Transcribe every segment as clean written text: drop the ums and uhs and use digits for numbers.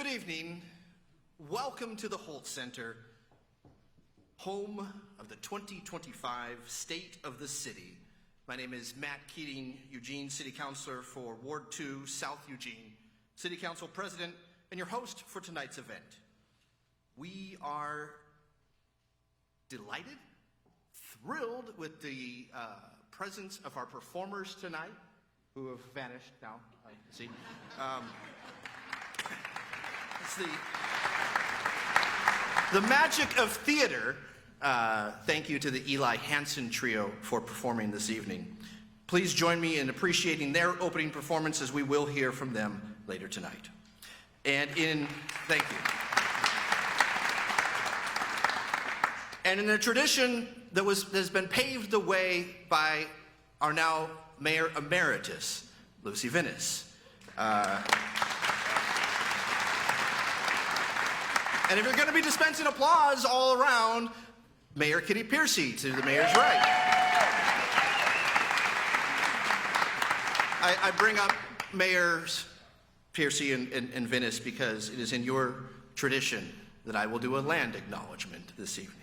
evening. Welcome to the Hult Center, home of the 2025 State of the City. My name is Matt Keating, Eugene City Councilor for Ward 2, South Eugene, City Council President, and your host for tonight's event. We are delighted, thrilled with the presence of our performers tonight, who have vanished now, I see. It's the magic of theater. Thank you to the Eli Hansen Trio for performing this evening. Please join me in appreciating their opening performance, as we will hear from them later tonight. Thank you. And in a tradition that has been paved the way by our now Mayor Emeritus, Lucy Vinnis. And if you're going to be dispensing applause all around, Mayor Kitty Piercy to the mayor's right. I bring up Mayors Piercy and Vinnis because it is in your tradition that I will do a land acknowledgement this evening.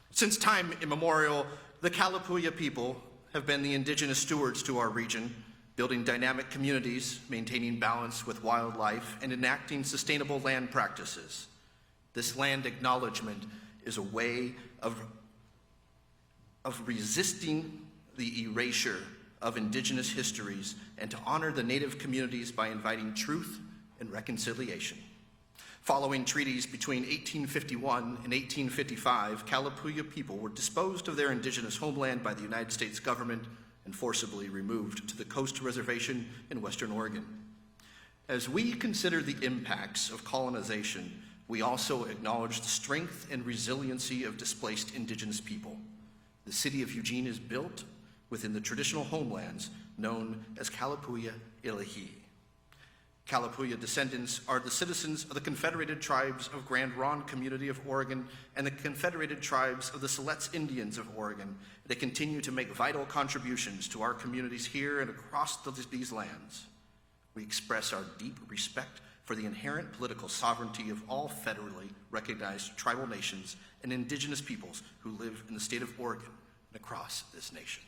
Since time immemorial, the Kalapuya people have been the indigenous stewards to our region, building dynamic communities, maintaining balance with wildlife, and enacting sustainable land practices. This land acknowledgement is a way of resisting the erasure of indigenous histories and to honor the native communities by inviting truth and reconciliation. Following treaties between 1851 and 1855, Kalapuya people were disposed of their indigenous homeland by the United States government and forcibly removed to the Coast Reservation in Western Oregon. As we consider the impacts of colonization, we also acknowledge the strength and resiliency of displaced indigenous people. The city of Eugene is built within the traditional homelands known as Kalapuya Ilahi. Kalapuya descendants are the citizens of the Confederated Tribes of Grand Ronde Community of Oregon and the Confederated Tribes of the Siletz Indians of Oregon. They continue to make vital contributions to our communities here and across these lands. We express our deep respect for the inherent political sovereignty of all federally recognized tribal nations and indigenous peoples who live in the state of Oregon and across this nation.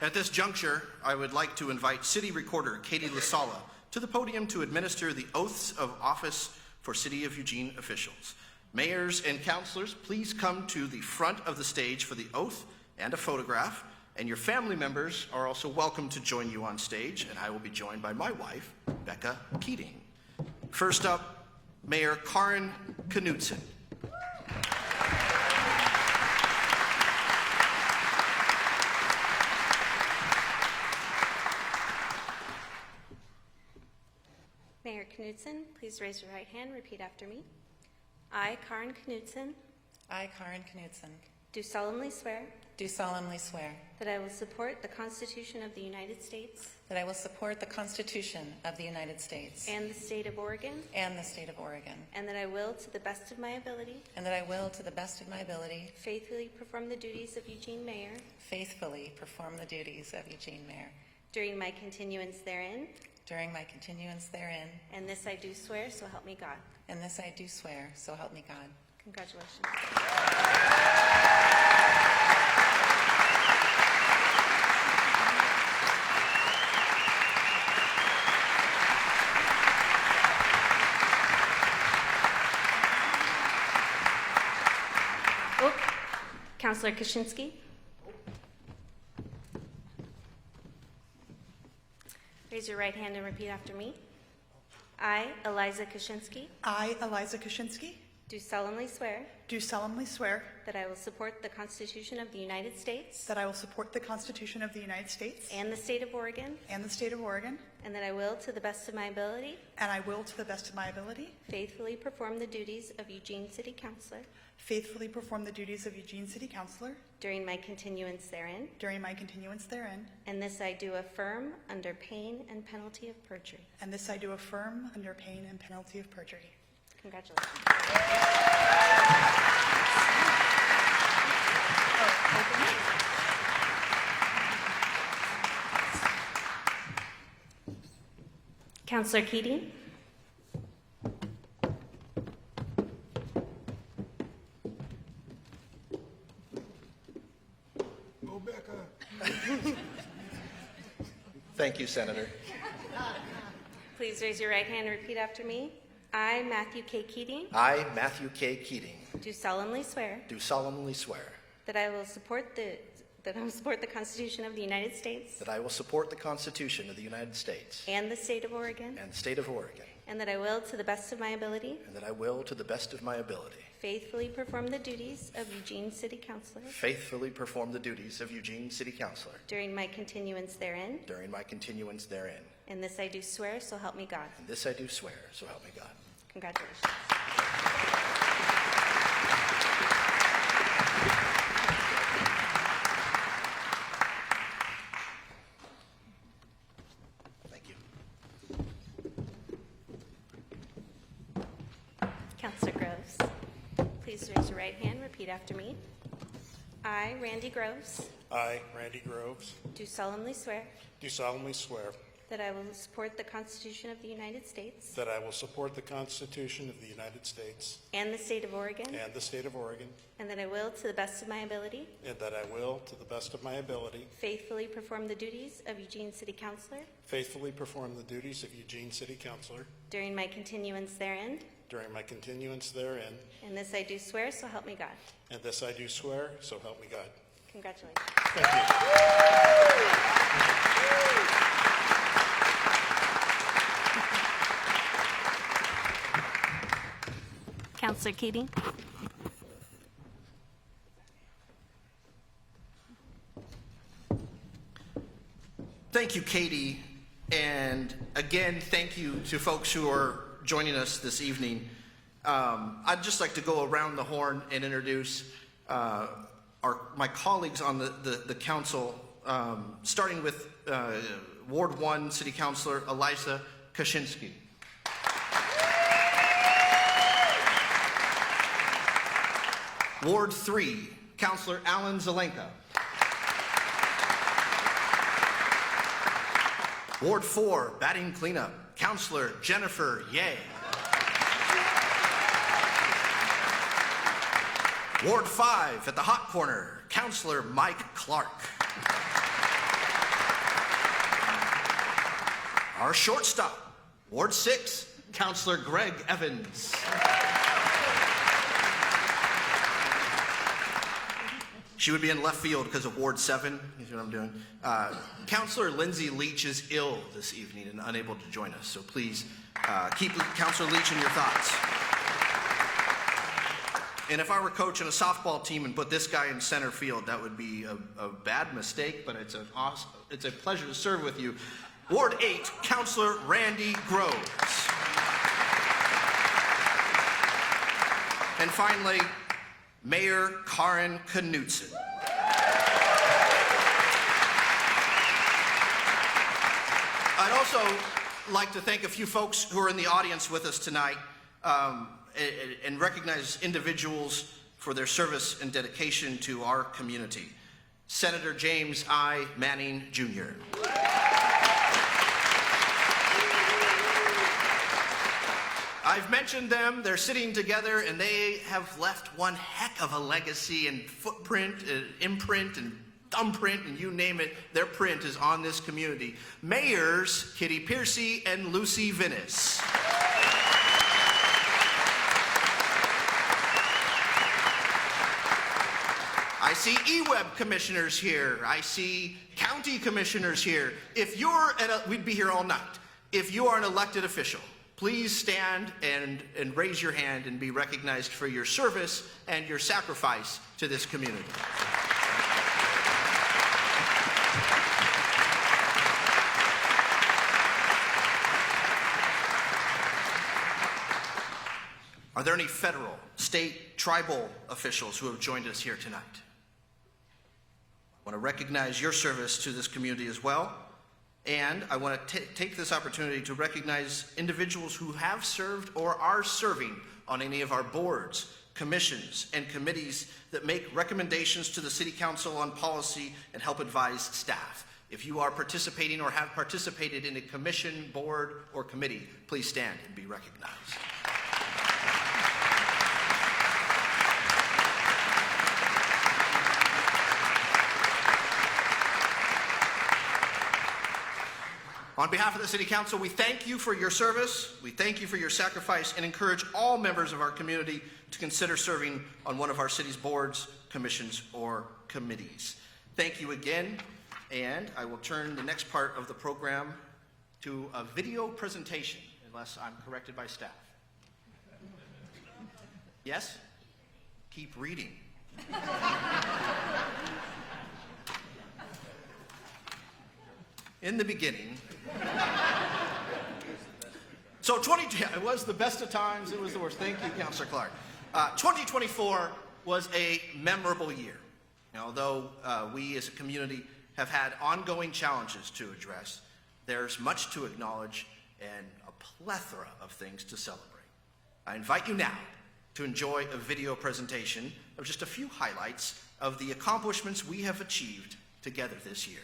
At this juncture, I would like to invite City Recorder Katie LaSala to the podium to administer the oaths of office for City of Eugene officials. Mayors and councilors, please come to the front of the stage for the oath and a photograph, and your family members are also welcome to join you on stage, and I will be joined by my wife, Becca Keating. First up, Mayor Kaarin Knudson. Mayor Knudson, please raise your right hand. Repeat after me. I, Kaarin Knudson. I, Kaarin Knudson. Do solemnly swear. Do solemnly swear. That I will support the Constitution of the United States. That I will support the Constitution of the United States. And the state of Oregon. And the state of Oregon. And that I will, to the best of my ability. And that I will, to the best of my ability. Faithfully perform the duties of Eugene Mayor. Faithfully perform the duties of Eugene Mayor. During my continuance therein. During my continuance therein. And this I do swear, so help me God. And this I do swear, so help me God. Congratulations. Oh, Councilor Kaczynski. Raise your right hand and repeat after me. I, Eliza Kaczynski. I, Eliza Kaczynski. Do solemnly swear. Do solemnly swear. That I will support the Constitution of the United States. That I will support the Constitution of the United States. And the state of Oregon. And the state of Oregon. And that I will, to the best of my ability. And I will, to the best of my ability. Faithfully perform the duties of Eugene City Councilor. Faithfully perform the duties of Eugene City Councilor. During my continuance therein. During my continuance therein. And this I do affirm under pain and penalty of perjury. And this I do affirm under pain and penalty of perjury. Congratulations. Counselor Keating? Go back up. Thank you, Senator. Please raise your right hand and repeat after me. I, Matthew K. Keating, I, Matthew K. Keating, do solemnly swear do solemnly swear that I will support the Constitution of the United States that I will support the Constitution of the United States and the state of Oregon, and the state of Oregon, and that I will, to the best of my ability, and that I will, to the best of my ability, faithfully perform the duties of Eugene City Councilor faithfully perform the duties of Eugene City Councilor during my continuance therein. during my continuance therein. And this I do swear, so help me God. And this I do swear, so help me God. Congratulations. Thank you. Counselor Groves, please raise your right hand, repeat after me. I, Randy Groves, I, Randy Groves, do solemnly swear do solemnly swear that I will support the Constitution of the United States that I will support the Constitution of the United States and the state of Oregon, and the state of Oregon, and that I will, to the best of my ability, and that I will, to the best of my ability, faithfully perform the duties of Eugene City Councilor faithfully perform the duties of Eugene City Councilor during my continuance therein. during my continuance therein. And this I do swear, so help me God. And this I do swear, so help me God. Congratulations. Thank you. Counselor Keating. Thank you, Katie. And again, thank you to folks who are joining us this evening. I'd just like to go around the horn and introduce my colleagues on the council, starting with Ward 1 City Councilor Eliza Kaczynski. Ward 3, Councilor Alan Zelenka. Ward 4, batting cleanup, Councilor Jennifer Ye. Ward 5, at the hot corner, Councilor Mike Clark. Our shortstop, Ward 6, Councilor Greg Evans. She would be in left field because of Ward 7. You see what I'm doing? Councilor Lindsay Leach is ill this evening and unable to join us. So please keep Councilor Leach in your thoughts. And if I were coaching a softball team and put this guy in center field, that would be a bad mistake, but it's a pleasure to serve with you. Ward 8, Councilor Randy Groves. And finally, Mayor Kaarin Knudson. I'd also like to thank a few folks who are in the audience with us tonight and recognize individuals for their service and dedication to our community. Senator James I. Manning, Jr. I've mentioned them, they're sitting together, and they have left one heck of a legacy and footprint, imprint, and thumbprint, and you name it, their print is on this community. Mayors Kitty Piercy and Lucy Vinnis. I see EWEB commissioners here. I see county commissioners here. If you're we'd be here all night. If you are an elected official, please stand and raise your hand and be recognized for your service and your sacrifice to this community. Are there any federal, state, tribal officials who have joined us here tonight? I want to recognize your service to this community as well. And I want to take this opportunity to recognize individuals who have served or are serving on any of our boards, commissions, and committees that make recommendations to the City Council on policy and help advise staff. If you are participating or have participated in a commission, board, or committee, please stand and be recognized. On behalf of the City Council, we thank you for your service, we thank you for your sacrifice, and encourage all members of our community to consider serving on one of our city's boards, commissions, or committees. Thank you again, and I will turn the next part of the program to a video presentation, unless I'm corrected by staff. Yes? Keep reading. In the beginning, it was the best of times, it was the worst. Thank you, Councilor Clark. 2024 was a memorable year. Although we as a community have had ongoing challenges to address, there's much to acknowledge and a plethora of things to celebrate. I invite you now to enjoy a video presentation of just a few highlights of the accomplishments we have achieved together this year.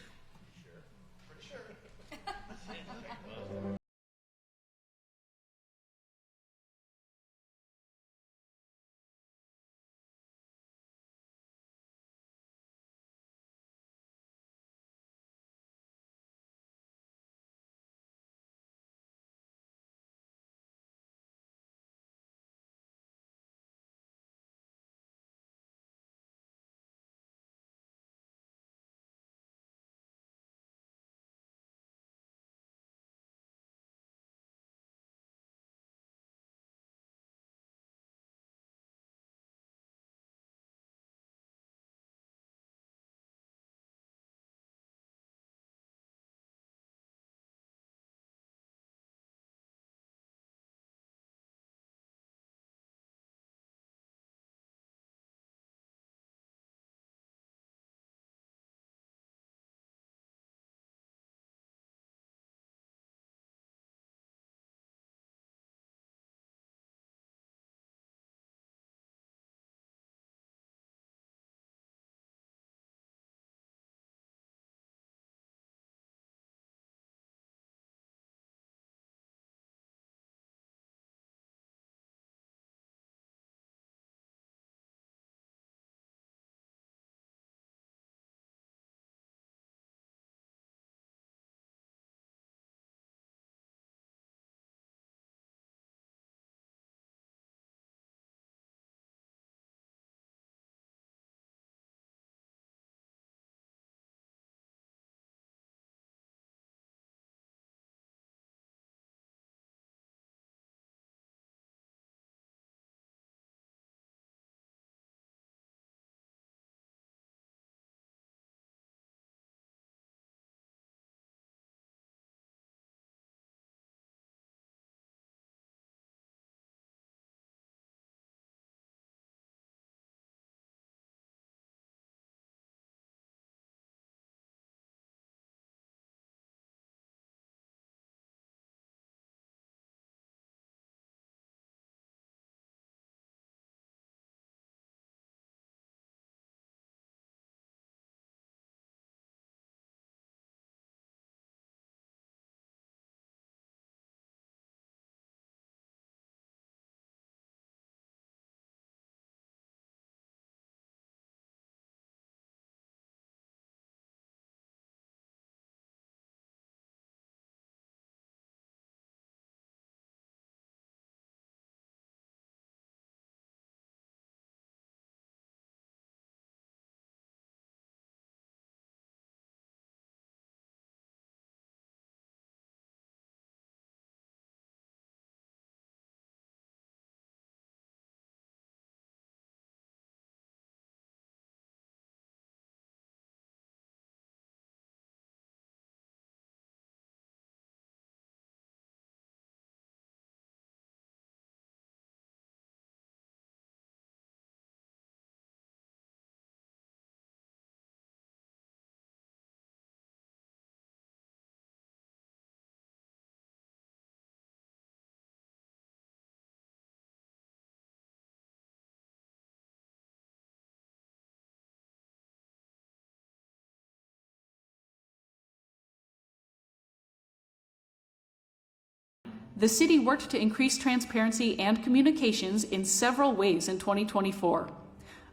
the city worked to increase transparency and communications in several ways in 2024.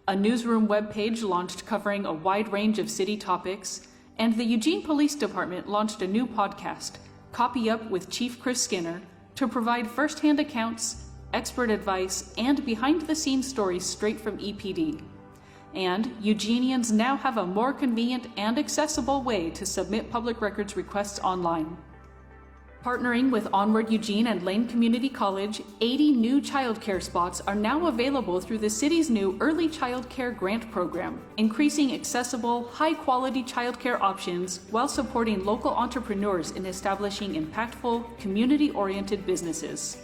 A newsroom webpage launched covering a wide range of city topics, and the Eugene Police Department launched a new podcast, Copy Up with Chief Chris Skinner, to provide firsthand accounts, expert advice, and behind-the-scenes stories straight from EPD. And Eugenians now have a more convenient and accessible way to submit public records requests online. Partnering with Onward Eugene and Lane Community College, 80 new childcare spots are now available through the city's new Early Child Care Grant Program, increasing accessible, high-quality childcare options while supporting local entrepreneurs in establishing impactful, community-oriented businesses.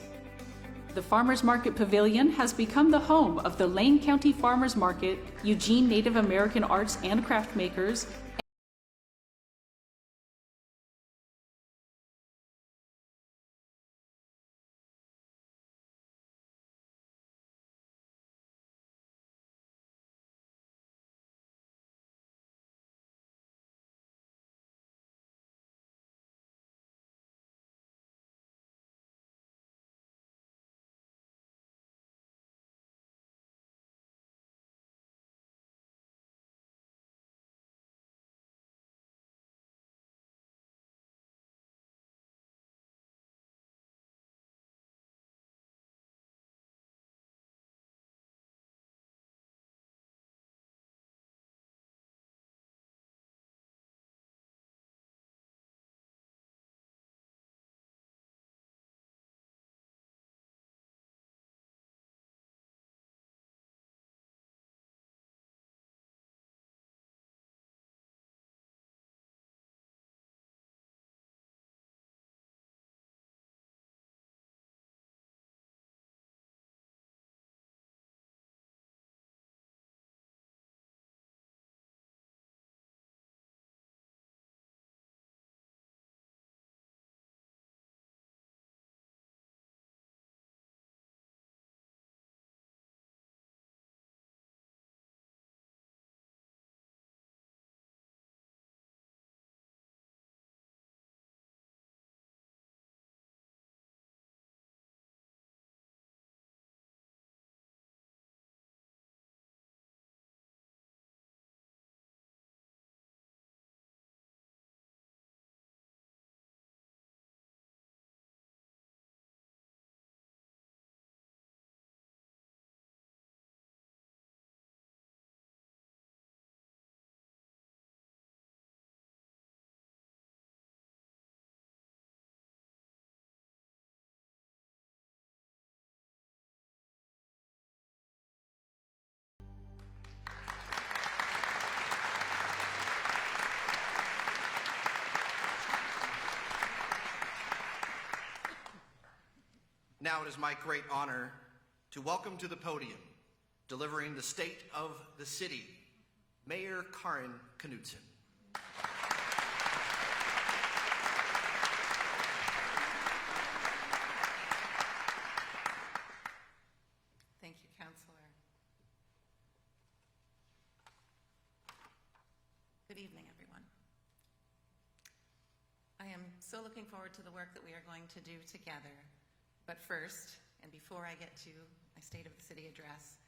The Farmers Market Pavilion has become the home of the Lane County Farmers Market, Eugene Native American Arts and Craft Makers, Now it is my great honor to welcome to the podium, delivering the State of the City, Mayor Kaarin Knudson. Thank you, Counselor. Good evening, everyone. I am so looking forward to the work that we are going to do together. But first, and before I get to my State of the City address,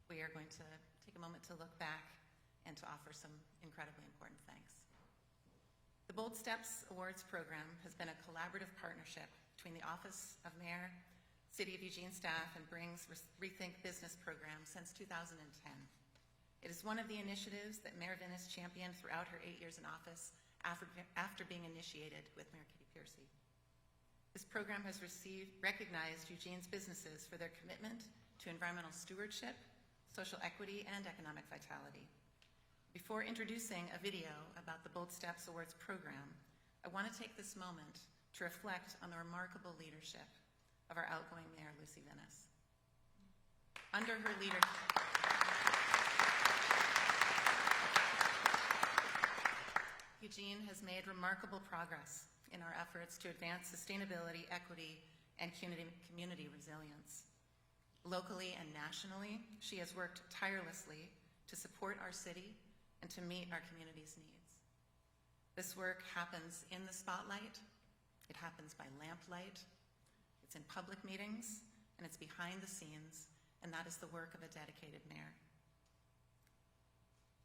we are going to take a moment to look back and to offer some incredibly important thanks. The Bold Steps Awards program has been a collaborative partnership between the Office of Mayor, City of Eugene staff, and Bring's Rethink Business program since 2010. It is one of the initiatives that Mayor Vinnis championed throughout her 8 years in office after being initiated with Mayor Kitty Piercy. This program has recognized Eugene's businesses for their commitment to environmental stewardship, social equity, and economic vitality. Before introducing a video about the Bold Steps Awards program, I want to take this moment to reflect on the remarkable leadership of our outgoing Mayor, Lucy Vinnis. Under her leadership, Eugene has made remarkable progress in our efforts to advance sustainability, equity, and community resilience. Locally and nationally, she has worked tirelessly to support our city and to meet our community's needs. This work happens in the spotlight, it happens by lamplight, It's in public meetings, and it's behind the scenes, and that is the work of a dedicated mayor.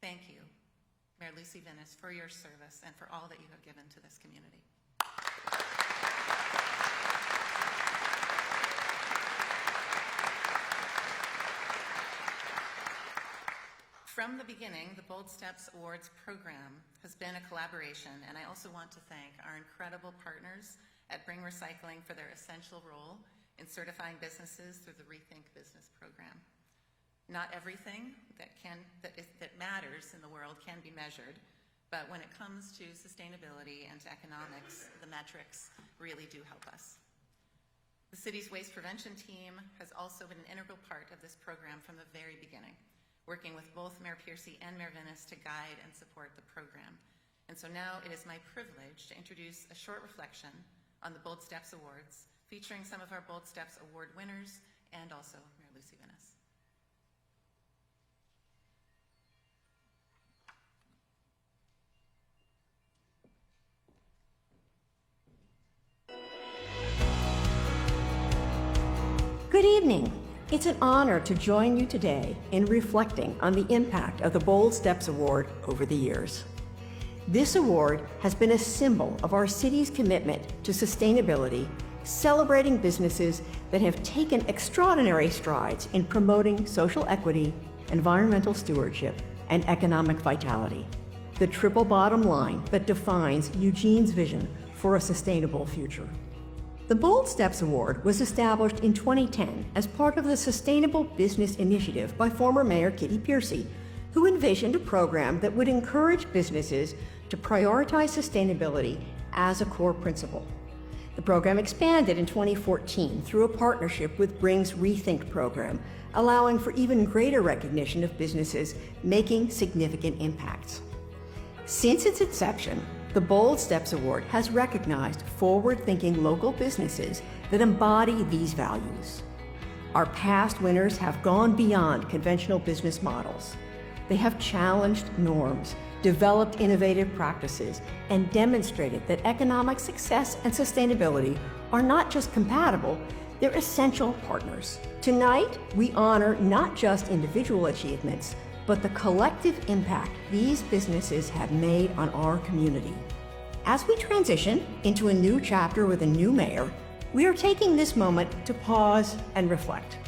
Thank you, Mayor Lucy Vennis, for your service and for all that you have given to this community. From the beginning, the Bold Steps Awards program has been a collaboration, and I also want to thank our incredible partners at Bring Recycling for their essential role in certifying businesses through the Rethink Business program. Not everything that matters in the world can be measured, but when it comes to sustainability and to economics, the metrics really do help us. The city's waste prevention team has also been an integral part of this program from the very beginning, working with both Mayor Piercy and Mayor Vennis to guide and support the program. And so now it is my privilege to introduce a short reflection on the Bold Steps Awards, featuring some of our Bold Steps Award winners and also Mayor Lucy Vennis. Good evening. It's an honor to join you today in reflecting on the impact of the Bold Steps Award over the years. This award has been a symbol of our city's commitment to sustainability, celebrating businesses that have taken extraordinary strides in promoting social equity, environmental stewardship, and economic vitality. The triple bottom line that defines Eugene's vision for a sustainable future. The Bold Steps Award was established in 2010 as part of the Sustainable Business Initiative by former Mayor Kitty Piercy, who envisioned a program that would encourage businesses to prioritize sustainability as a core principle. The program expanded in 2014 through a partnership with Bring's Rethink program, allowing for even greater recognition of businesses making significant impacts. Since its inception, the Bold Steps Award has recognized forward-thinking local businesses that embody these values. Our past winners have gone beyond conventional business models. They have challenged norms, developed innovative practices, and demonstrated that economic success and sustainability are not just compatible, they're essential partners. Tonight, we honor not just individual achievements, but the collective impact these businesses have made on our community. As we transition into a new chapter with a new mayor, we are taking this moment to pause and reflect.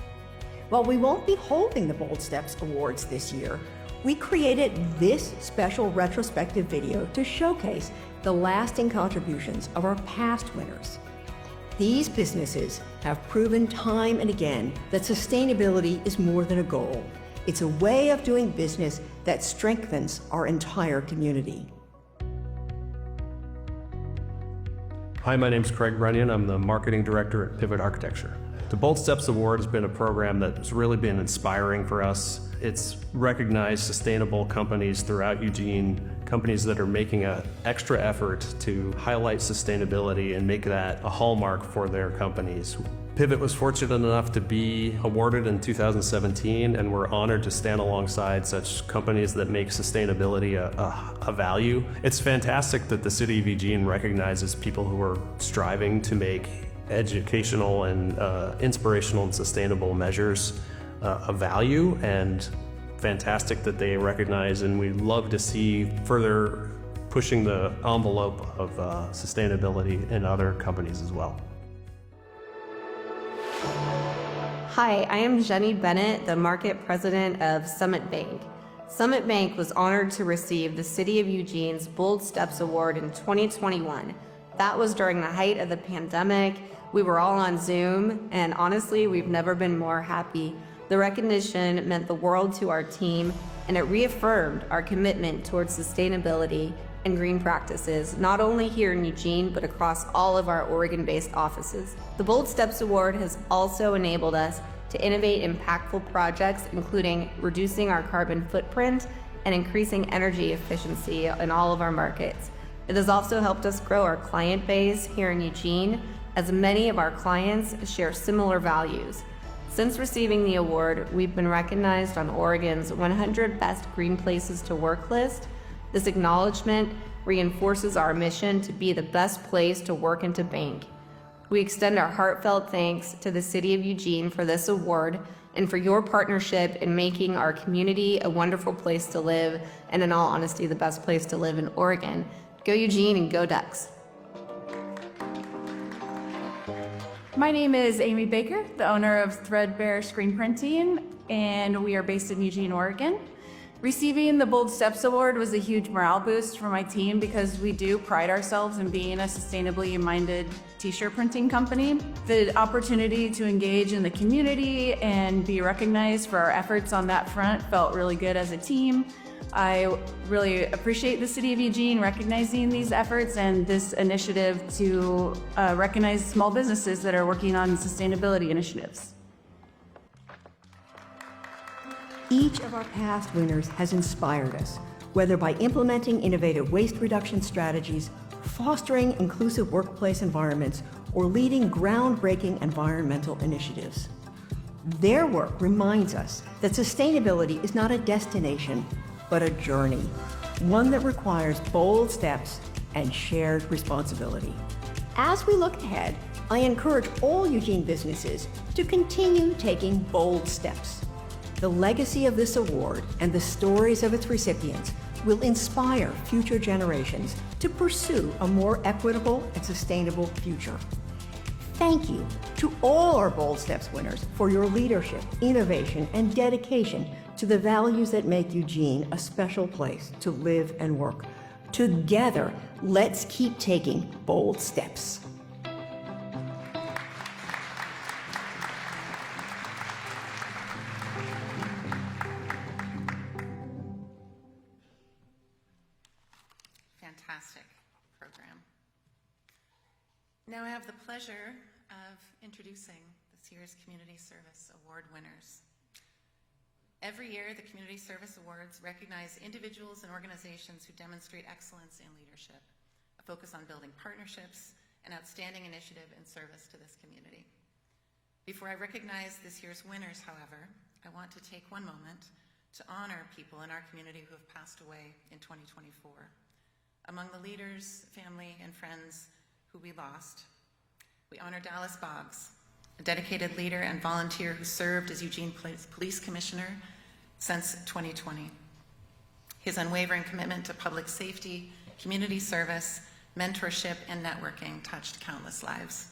While we won't be holding the Bold Steps Awards this year, we created this special retrospective video to showcase the lasting contributions of our past winners. These businesses have proven time and again that sustainability is more than a goal. It's a way of doing business that strengthens our entire community. Hi, my name's Craig Runyon. I'm the Marketing Director at Pivot Architecture. The Bold Steps Award has been a program that's really been inspiring for us. It's recognized sustainable companies throughout Eugene, companies that are making an extra effort to highlight sustainability and make that a hallmark for their companies. Pivot was fortunate enough to be awarded in 2017, and we're honored to stand alongside such companies that make sustainability a value. It's fantastic that the City of Eugene recognizes people who are striving to make educational and inspirational and sustainable measures a value, and fantastic that they recognize, and we love to see further pushing the envelope of sustainability in other companies as well. Hi, I am Jenny Bennett, the Market President of Summit Bank. Summit Bank was honored to receive the City of Eugene's Bold Steps Award in 2021. That was during the height of the pandemic. We were all on Zoom, and honestly, we've never been more happy. The recognition meant the world to our team, and it reaffirmed our commitment towards sustainability and green practices, not only here in Eugene, but across all of our Oregon-based offices. The Bold Steps Award has also enabled us to innovate impactful projects, including reducing our carbon footprint and increasing energy efficiency in all of our markets. It has also helped us grow our client base here in Eugene, as many of our clients share similar values. Since receiving the award, we've been recognized on Oregon's 100 Best Green Places to Work list. This acknowledgement reinforces our mission to be the best place to work and to bank. We extend our heartfelt thanks to the City of Eugene for this award and for your partnership in making our community a wonderful place to live, and in all honesty, the best place to live in Oregon. Go Eugene and go Ducks. My name is Amy Baker, the owner of Threadbare Screen Printing, and we are based in Eugene, Oregon. Receiving the Bold Steps Award was a huge morale boost for my team because we do pride ourselves in being a sustainably minded t-shirt printing company. The opportunity to engage in the community and be recognized for our efforts on that front felt really good as a team. I really appreciate the City of Eugene recognizing these efforts and this initiative to recognize small businesses that are working on sustainability initiatives. Each of our past winners has inspired us, whether by implementing innovative waste reduction strategies, fostering inclusive workplace environments, or leading groundbreaking environmental initiatives. Their work reminds us that sustainability is not a destination, but a journey, one that requires bold steps and shared responsibility. As we look ahead, I encourage all Eugene businesses to continue taking bold steps. The legacy of this award and the stories of its recipients will inspire future generations to pursue a more equitable and sustainable future. Thank you to all our Bold Steps winners for your leadership, innovation, and dedication to the values that make Eugene a special place to live and work. Together, let's keep taking bold steps. Fantastic program. Now I have the pleasure of introducing this year's Community Service Award winners. Every year, the Community Service Awards recognize individuals and organizations who demonstrate excellence in leadership, a focus on building partnerships, and outstanding initiative in service to this community. Before I recognize this year's winners, however, I want to take one moment to honor people in our community who have passed away in 2024. Among the leaders, family, and friends who we lost, we honor Dallas Boggs, a dedicated leader and volunteer who served as Eugene Police Commissioner since 2020. His unwavering commitment to public safety, community service, mentorship, and networking touched countless lives.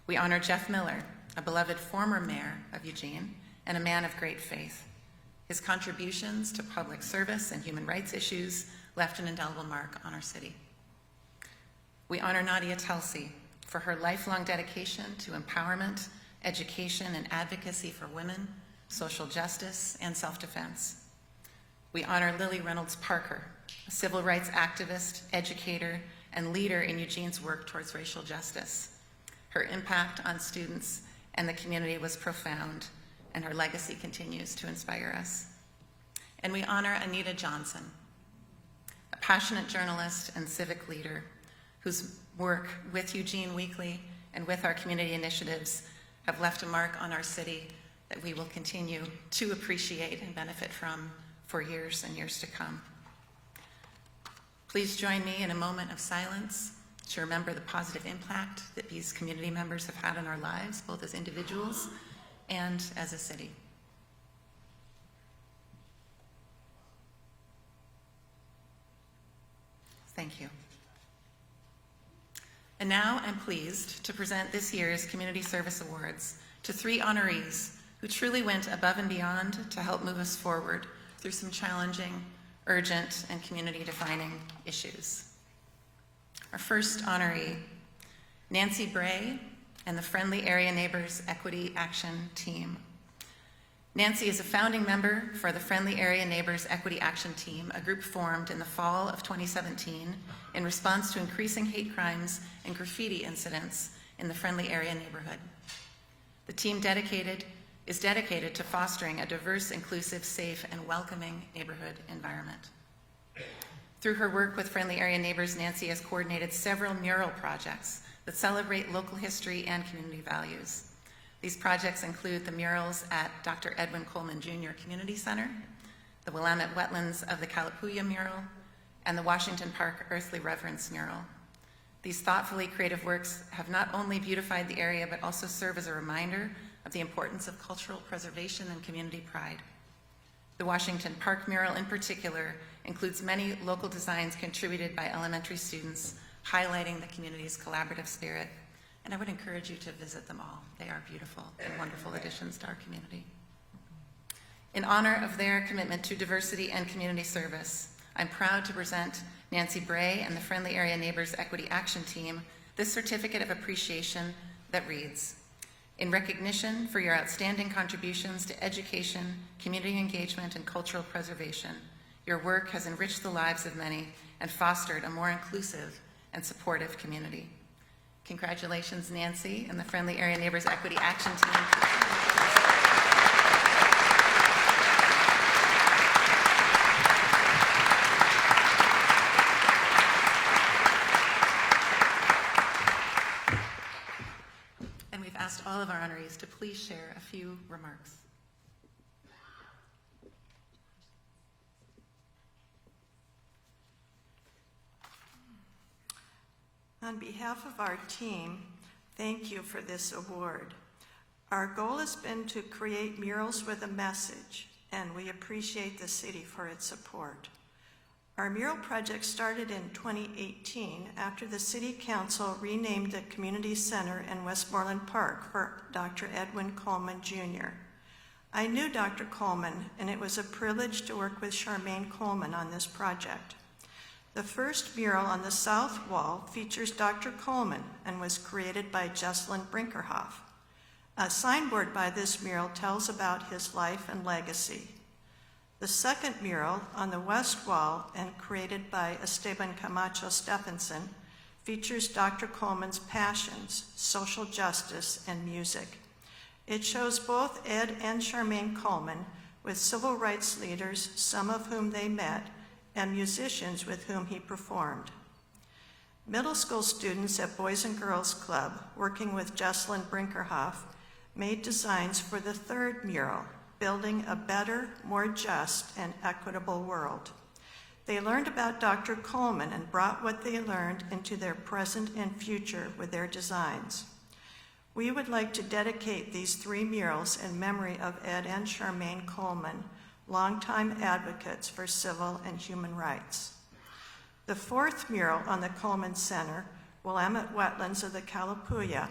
We honor Jeff Miller, a beloved former mayor of Eugene and a man of great faith. His contributions to public service and human rights issues left an indelible mark on our city. We honor Nadia Telsey for her lifelong dedication to empowerment, education, and advocacy for women, social justice, and self-defense. We honor Lily Reynolds Parker, a civil rights activist, educator, and leader in Eugene's work towards racial justice. Her impact on students and the community was profound, and her legacy continues to inspire us. And we honor Anita Johnson, a passionate journalist and civic leader whose work with Eugene Weekly and with our community initiatives have left a mark on our city that we will continue to appreciate and benefit from for years and years to come. Please join me in a moment of silence to remember the positive impact that these community members have had in our lives, both as individuals and as a city. Thank you. And now I'm pleased to present this year's Community Service Awards to 3 honorees who truly went above and beyond to help move us forward through some challenging, urgent, and community-defining issues. Our first honoree, Nancy Bray and the Friendly Area Neighbors Equity Action Team. Nancy is a founding member for the Friendly Area Neighbors Equity Action Team, a group formed in the fall of 2017 in response to increasing hate crimes and graffiti incidents in the Friendly Area neighborhood. The team is dedicated to fostering a diverse, inclusive, safe, and welcoming neighborhood environment. Through her work with Friendly Area Neighbors, Nancy has coordinated several mural projects that celebrate local history and community values. These projects include the murals at Dr. Edwin Coleman Jr. Community Center, the Willamette Wetlands of the Kalapuya mural, and the Washington Park Earthly Reverence mural. These thoughtfully creative works have not only beautified the area, but also serve as a reminder of the importance of cultural preservation and community pride. The Washington Park mural in particular includes many local designs contributed by elementary students, highlighting the community's collaborative spirit, and I would encourage you to visit them all. They are beautiful and wonderful additions to our community. In honor of their commitment to diversity and community service, I'm proud to present Nancy Bray and the Friendly Area Neighbors Equity Action Team this certificate of appreciation that reads, "In recognition for your outstanding contributions to education, community engagement, and cultural preservation, your work has enriched the lives of many and fostered a more inclusive and supportive community." Congratulations, Nancy and the Friendly Area Neighbors Equity Action Team. And we've asked all of our honorees to please share a few remarks. On behalf of our team, thank you for this award. Our goal has been to create murals with a message, and we appreciate the city for its support. Our mural project started in 2018 after the City Council renamed the Community Center in Westmoreland Park for Dr. Edwin Coleman Jr. I knew Dr. Coleman, and it was a privilege to work with Charmaine Coleman on this project. The first mural on the south wall features Dr. Coleman and was created by Jesselyn Brinkerhoff. A signboard by this mural tells about his life and legacy. The second mural on the west wall, and created by Esteban Camacho Stephenson, features Dr. Coleman's passions, social justice, and music. It shows both Ed and Charmaine Coleman with civil rights leaders, some of whom they met, and musicians with whom he performed. Middle school students at Boys and Girls Club, working with Jesselyn Brinkerhoff, made designs for the third mural, Building a Better, More Just, and Equitable World. They learned about Dr. Coleman and brought what they learned into their present and future with their designs. We would like to dedicate these three murals in memory of Ed and Charmaine Coleman, longtime advocates for civil and human rights. The fourth mural on the Coleman Center, Willamette Wetlands of the Kalapuya,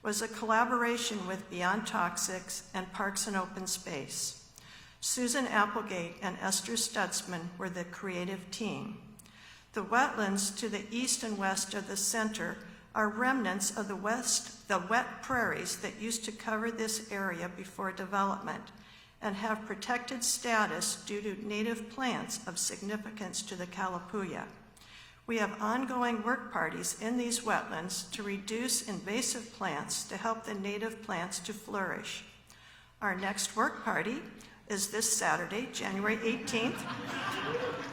was a collaboration with Beyond Toxics and Parks and Open Space. Susan Applegate and Esther Stutzman were the creative team. The wetlands to the east and west of the center are remnants of the wet prairies that used to cover this area before development, and have protected status due to native plants of significance to the Kalapuya. We have ongoing work parties in these wetlands to reduce invasive plants to help the native plants to flourish. Our next work party is this Saturday, January 18th,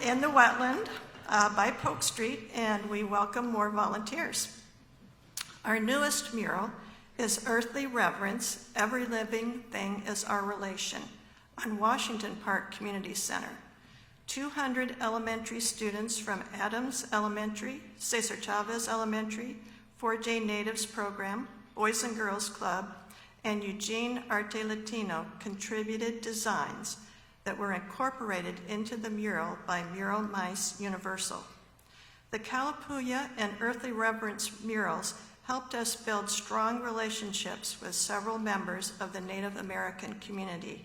in the wetland by Polk Street, and we welcome more volunteers. Our newest mural is Earthly Reverence, Every Living Thing is Our Relation, on Washington Park Community Center. 200 elementary students from Adams Elementary, Cesar Chavez Elementary, 4J Natives Program, Boys and Girls Club, and Eugene Arte Latino contributed designs that were incorporated into the mural by Mural Mice Universal. The Kalapuya and Earthly Reverence murals helped us build strong relationships with several members of the Native American community.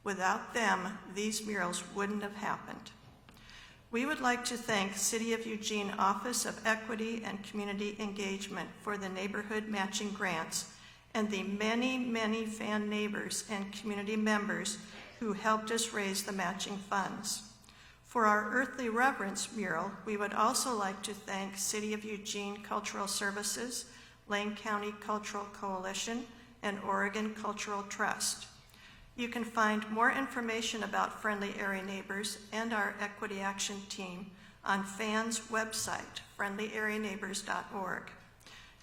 Without them, these murals wouldn't have happened. We would like to thank City of Eugene Office of Equity and Community Engagement for the neighborhood matching grants and the many, many fan neighbors and community members who helped us raise the matching funds. For our Earthly Reverence mural, we would also like to thank City of Eugene Cultural Services, Lane County Cultural Coalition, and Oregon Cultural Trust. You can find more information about Friendly Area Neighbors and our Equity Action Team on FAN's website, friendlyareaneighbors.org.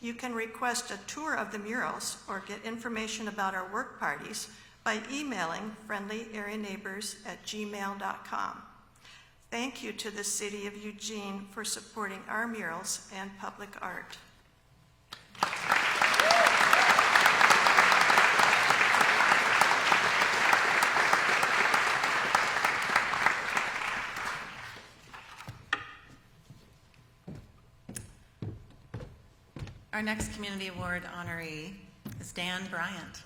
You can request a tour of the murals or get information about our work parties by emailing friendlyareaneighbors@gmail.com. Thank you to the City of Eugene for supporting our murals and public art. Our next Community Award honoree is Dan Bryant.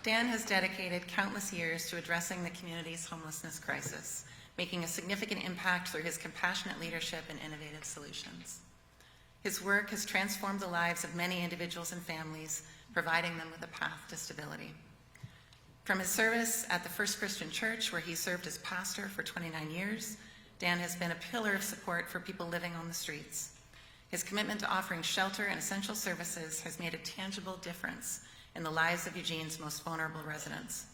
Dan has dedicated countless years to addressing the community's homelessness crisis, making a significant impact through his compassionate leadership and innovative solutions. His work has transformed the lives of many individuals and families, providing them with a path to stability. From his service at the First Christian Church, where he served as pastor for 29 years, Dan has been a pillar of support for people living on the streets. His commitment to offering shelter and essential services has made a tangible difference in the lives of Eugene's most vulnerable residents.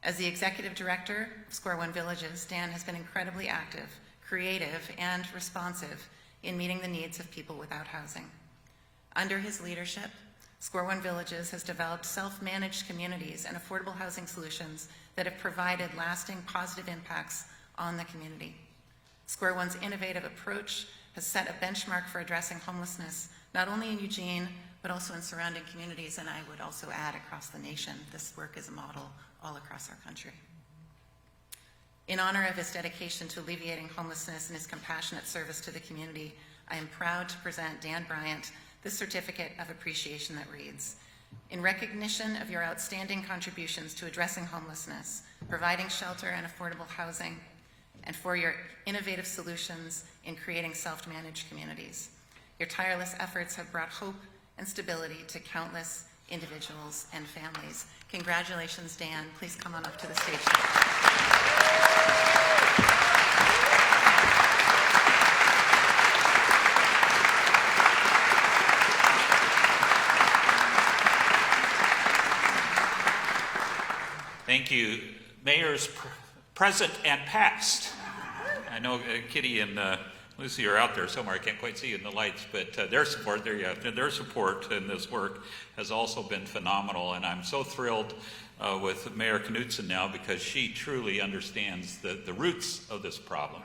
As the executive director of Square One Villages, Dan has been incredibly active, creative, and responsive in meeting the needs of people without housing. Under his leadership, Square One Villages has developed self-managed communities and affordable housing solutions that have provided lasting positive impacts on the community. Square One's innovative approach has set a benchmark for addressing homelessness, not only in Eugene, but also in surrounding communities, and I would also add across the nation. This work is a model all across our country. In honor of his dedication to alleviating homelessness and his compassionate service to the community, I am proud to present Dan Bryant this certificate of appreciation that reads, "In recognition of your outstanding contributions to addressing homelessness, providing shelter and affordable housing, and for your innovative solutions in creating self-managed communities. Your tireless efforts have brought hope and stability to countless individuals and families." Congratulations, Dan. Please come on up to the stage. Thank you, mayors present and past. I know Kitty and Lucy are out there somewhere. I can't quite see you in the lights, but their support, their support in this work has also been phenomenal. And I'm so thrilled with Mayor Knudson now, because she truly understands the roots of this problem.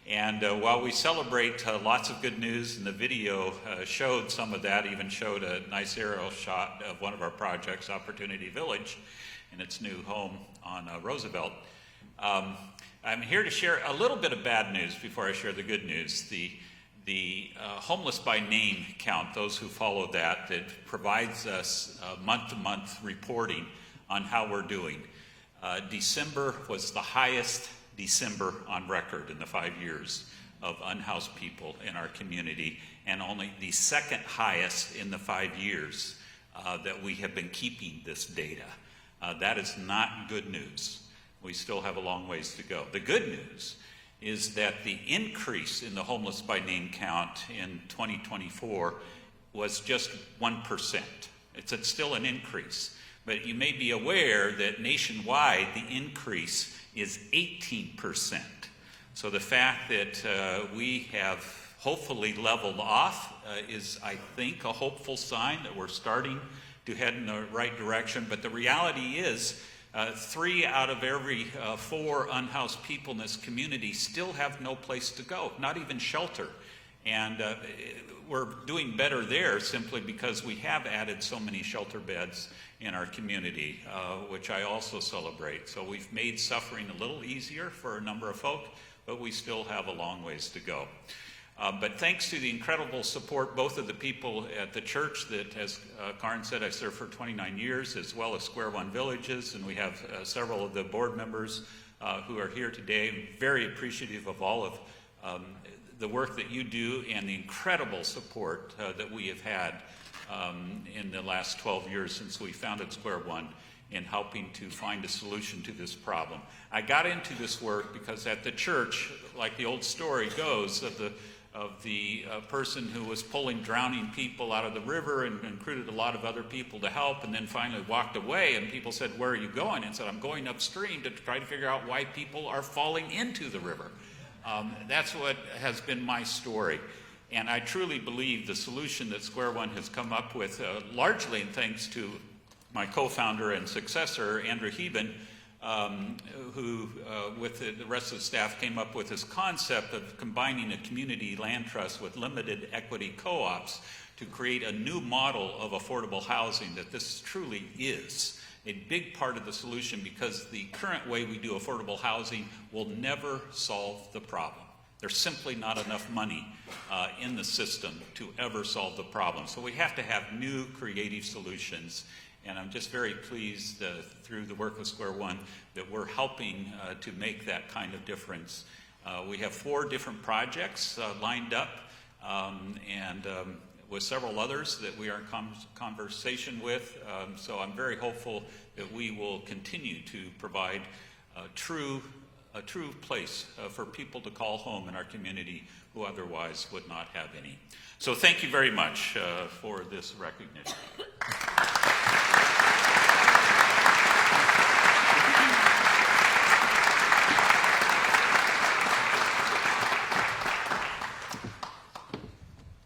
And while we celebrate lots of good news, and the video showed some of that, even showed a nice aerial shot of one of our projects, Opportunity Village, in its new home on Roosevelt. I'm here to share a little bit of bad news before I share the good news. The homeless by name count, those who follow that provides us month-to-month reporting on how we're doing. December was the highest December on record in the 5 years of unhoused people in our community, and only the second highest in the 5 years that we have been keeping this data. That is not good news. We still have a long ways to go. The good news is that the increase in the homeless by name count in 2024 was just 1%. It's still an increase, but you may be aware that nationwide the increase is 18%. So the fact that we have hopefully leveled off is, I think, a hopeful sign that we're starting to head in the right direction. But the reality is 3 out of every 4 unhoused people in this community still have no place to go, not even shelter. And we're doing better there simply because we have added so many shelter beds in our community, which I also celebrate. So we've made suffering a little easier for a number of folk, but we still have a long ways to go. But thanks to the incredible support, both of the people at the church that, as Kaarin said, I served for 29 years, as well as Square One Villages, and we have several of the board members who are here today. I'm very appreciative of all of the work that you do and the incredible support that we have had in the last 12 years since we founded Square One in helping to find a solution to this problem. I got into this work because at the church, like the old story goes, of the person who was pulling drowning people out of the river and recruited a lot of other people to help, and then finally walked away, and people said, "Where are you going?" And said, "I'm going upstream to try to figure out why people are falling into the river." That's what has been my story. And I truly believe the solution that Square One has come up with, largely thanks to my co-founder and successor, Andrew Heben, who, with the rest of the staff, came up with this concept of combining a community land trust with limited equity co-ops to create a new model of affordable housing, that this truly is a big part of the solution, because the current way we do affordable housing will never solve the problem. There's simply not enough money in the system to ever solve the problem. So we have to have new creative solutions. And I'm just very pleased through the work of Square One that we're helping to make that kind of difference. We have 4 different projects lined up, and with several others that we are in conversation with. So I'm very hopeful that we will continue to provide a true place for people to call home in our community who otherwise would not have any. So thank you very much for this recognition.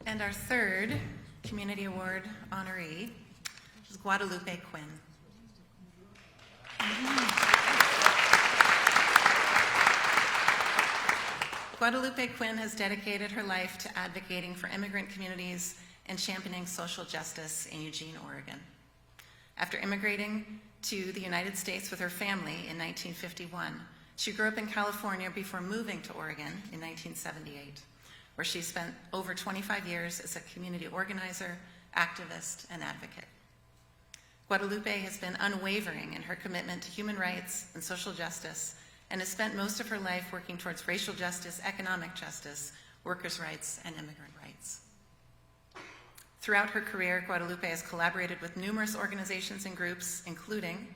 And our third Community Award honoree is Guadalupe Quinn. Guadalupe Quinn has dedicated her life to advocating for immigrant communities and championing social justice in Eugene, Oregon. After immigrating to the United States with her family in 1951, she grew up in California before moving to Oregon in 1978, where she spent over 25 years as a community organizer, activist, and advocate. Guadalupe has been unwavering in her commitment to human rights and social justice, and has spent most of her life working towards racial justice, economic justice, workers' rights, and immigrant rights. Throughout her career, Guadalupe has collaborated with numerous organizations and groups, including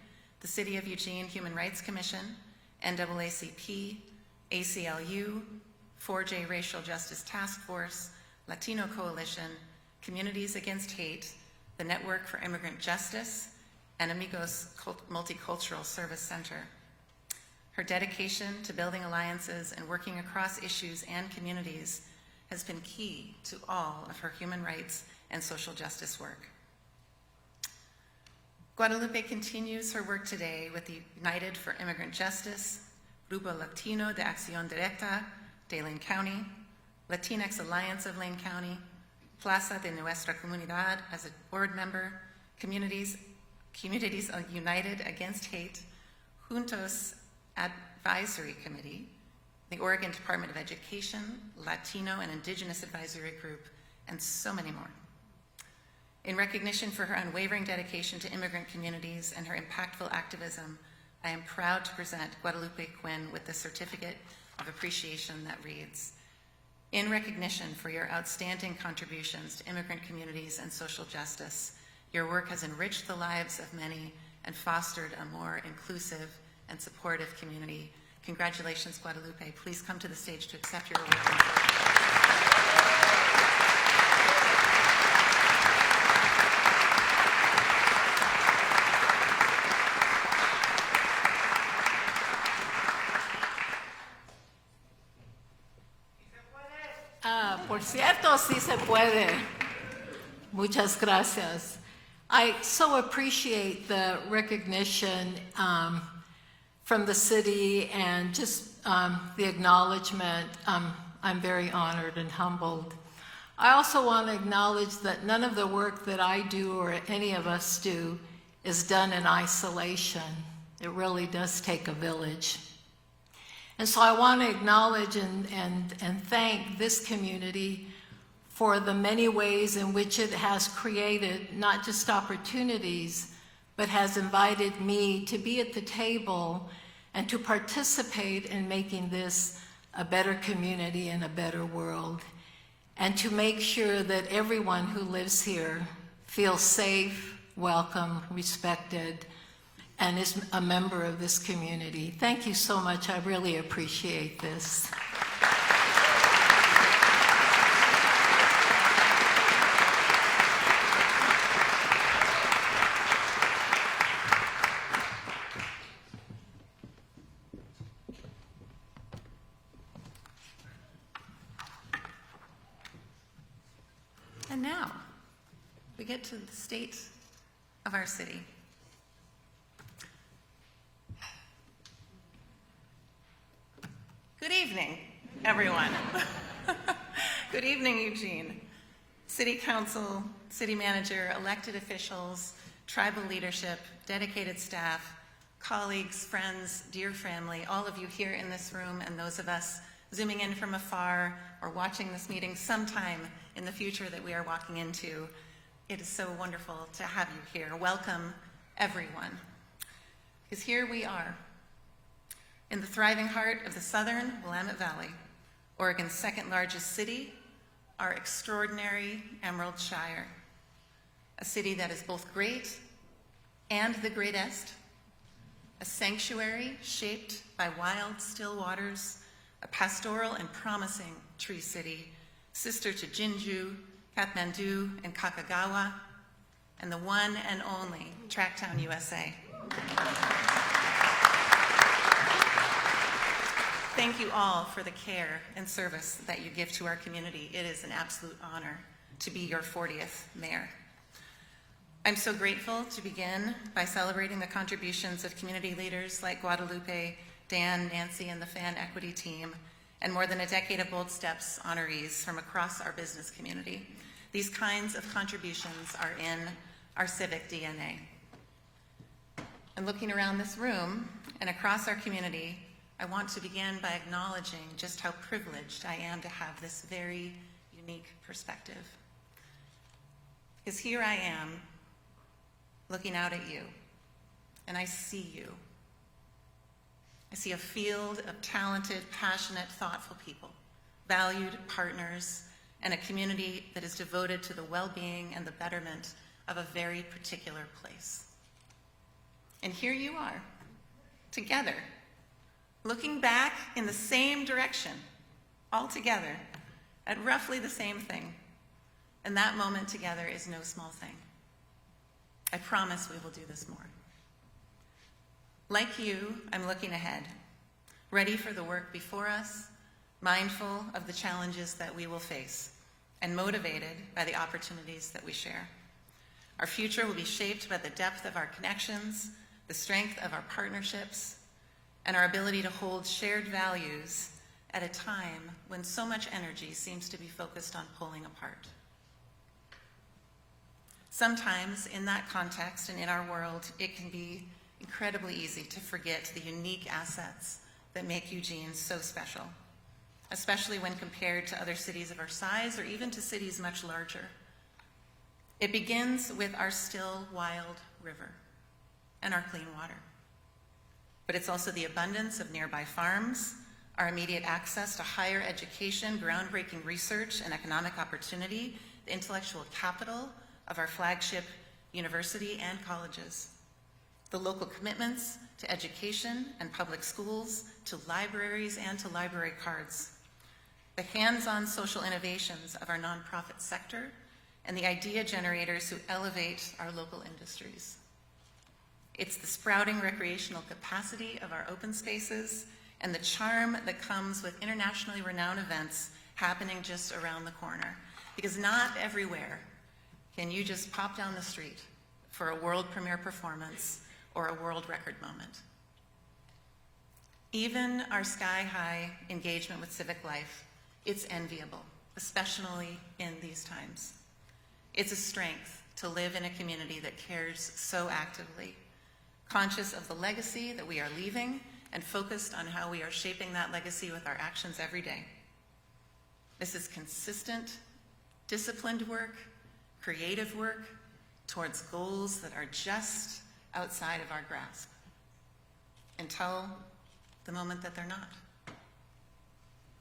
the City of Eugene Human Rights Commission, NAACP, ACLU, 4J Racial Justice Task Force, Latino Coalition, Communities Against Hate, the Network for Immigrant Justice, and Amigos Multicultural Service Center. Her dedication to building alliances and working across issues and communities has been key to all of her human rights and social justice work. Guadalupe continues her work today with the United for Immigrant Justice, Grupo Latino de Acción Directa de Lane County, Latinx Alliance of Lane County, Plaza de Nuestra Comunidad as a board member, Communities United Against Hate, Juntos Advisory Committee, the Oregon Department of Education, Latino and Indigenous Advisory Group, and so many more. In recognition for her unwavering dedication to immigrant communities and her impactful activism, I am proud to present Guadalupe Quinn with the Certificate of Appreciation that reads, "In recognition for your outstanding contributions to immigrant communities and social justice, your work has enriched the lives of many and fostered a more inclusive and supportive community. Congratulations, Guadalupe. Please come to the stage to accept your award." Por cierto, sí se puede. Muchas gracias. I so appreciate the recognition from the city and just the acknowledgement. I'm very honored and humbled. I also want to acknowledge that none of the work that I do or any of us do is done in isolation. It really does take a village. And so I want to acknowledge and thank this community for the many ways in which it has created not just opportunities, but has invited me to be at the table and to participate in making this a better community and a better world, and to make sure that everyone who lives here feels safe, welcome, respected, and is a member of this community. Thank you so much. I really appreciate this. And now we get to the state of our city. evening, everyone. Good evening, Eugene. City Council, City Manager, elected officials, tribal leadership, dedicated staff, colleagues, friends, dear family, all of you here in this room and those of us zooming in from afar or watching this meeting sometime in the future that we are walking into. It is so wonderful to have you here. Welcome, everyone. Because here we are, in the thriving heart of the southern Willamette Valley, Oregon's second largest city, our extraordinary Emerald Shire, a city that is both great and the greatest, a sanctuary shaped by wild, still waters, a pastoral and promising tree city, sister to Jinju, Kathmandu, and Kakagawa, and the one and only Tracktown, USA. Thank you all for the care and service that you give to our community. It is an absolute honor to be your 40th mayor. I'm so grateful to begin by celebrating the contributions of community leaders like Guadalupe, Dan, Nancy, and the Fan Equity team, and more than a decade of Bold Steps honorees from across our business community. These kinds of contributions are in our civic DNA. And looking around this room and across our community, I want to begin by acknowledging just how privileged I am to have this very unique perspective. Because here I am, looking out at you, and I see you. I see a field of talented, passionate, thoughtful people, valued partners, and a community that is devoted to the well-being and the betterment of a very particular place. And here you are, together, looking back in the same direction, all together, at roughly the same thing. And that moment together is no small thing. I promise we will do this more. Like you, I'm looking ahead, ready for the work before us, mindful of the challenges that we will face, and motivated by the opportunities that we share. Our future will be shaped by the depth of our connections, the strength of our partnerships, and our ability to hold shared values at a time when so much energy seems to be focused on pulling apart. Sometimes in that context and in our world, it can be incredibly easy to forget the unique assets that make Eugene so special, especially when compared to other cities of our size or even to cities much larger. It begins with our still, wild river and our clean water. But it's also the abundance of nearby farms, our immediate access to higher education, groundbreaking research, and economic opportunity, the intellectual capital of our flagship university and colleges, the local commitments to education and public schools, to libraries and to library cards, the hands-on social innovations of our nonprofit sector, and the idea generators who elevate our local industries. It's the sprouting recreational capacity of our open spaces and the charm that comes with internationally renowned events happening just around the corner. Because not everywhere can you just pop down the street for a world premiere performance or a world record moment. Even our sky-high engagement with civic life, it's enviable, especially in these times. It's a strength to live in a community that cares so actively, conscious of the legacy that we are leaving and focused on how we are shaping that legacy with our actions every day. This is consistent, disciplined work, creative work towards goals that are just outside of our grasp until the moment that they're not.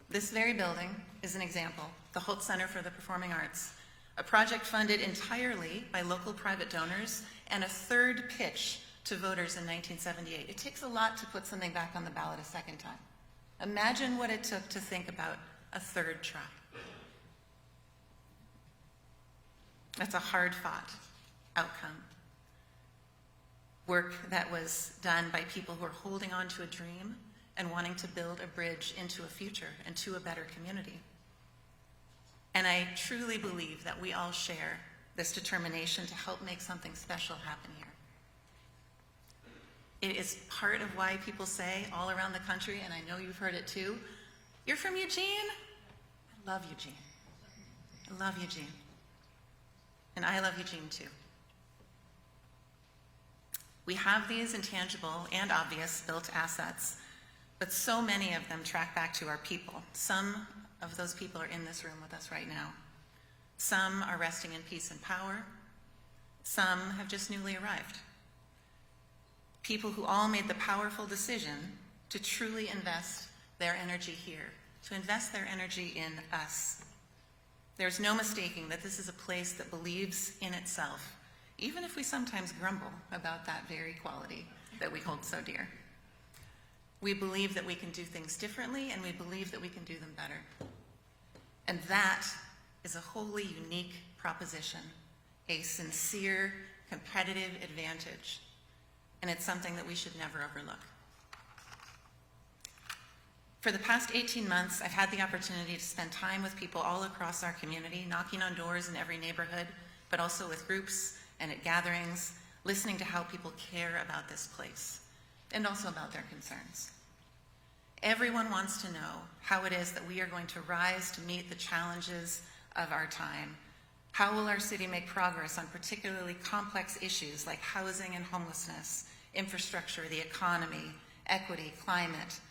This very building is an example, the Hult Center for the Performing Arts, a project funded entirely by local private donors and a third pitch to voters in 1978. It takes a lot to put something back on the ballot a second time. Imagine what it took to think about a third try. That's a hard-fought outcome. Work that was done by people who are holding on to a dream and wanting to build a bridge into a future and to a better community. And I truly believe that we all share this determination to help make something special happen here. It is part of why people say all around the country, and I know you've heard it too, You're from Eugene? I love Eugene. I love Eugene. And I love Eugene too. We have these intangible and obvious built assets, but so many of them track back to our people. Some of those people are in this room with us right now. Some are resting in peace and power. Some have just newly arrived. People who all made the powerful decision to truly invest their energy here, to invest their energy in us. There's no mistaking that this is a place that believes in itself, even if we sometimes grumble about that very quality that we hold so dear. We believe that we can do things differently, and we believe that we can do them better. And that is a wholly unique proposition, a sincere, competitive advantage, and it's something that we should never overlook. For the past 18 months, I've had the opportunity to spend time with people all across our community, knocking on doors in every neighborhood, but also with groups and at gatherings, listening to how people care about this place and also about their concerns. Everyone wants to know how it is that we are going to rise to meet the challenges of our time. How will our city make progress on particularly complex issues like housing and homelessness, infrastructure, the economy, equity, climate,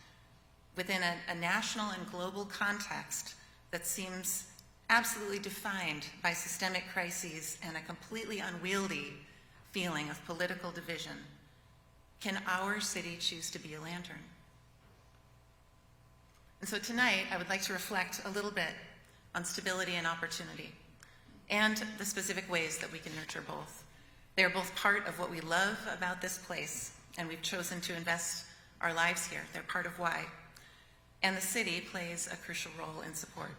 within a national and global context that seems absolutely defined by systemic crises and a completely unwieldy feeling of political division? Can our city choose to be a lantern? And so tonight, I would like to reflect a little bit on stability and opportunity, and the specific ways that we can nurture both. They are both part of what we love about this place, and we've chosen to invest our lives here. They're part of why. And the city plays a crucial role in support.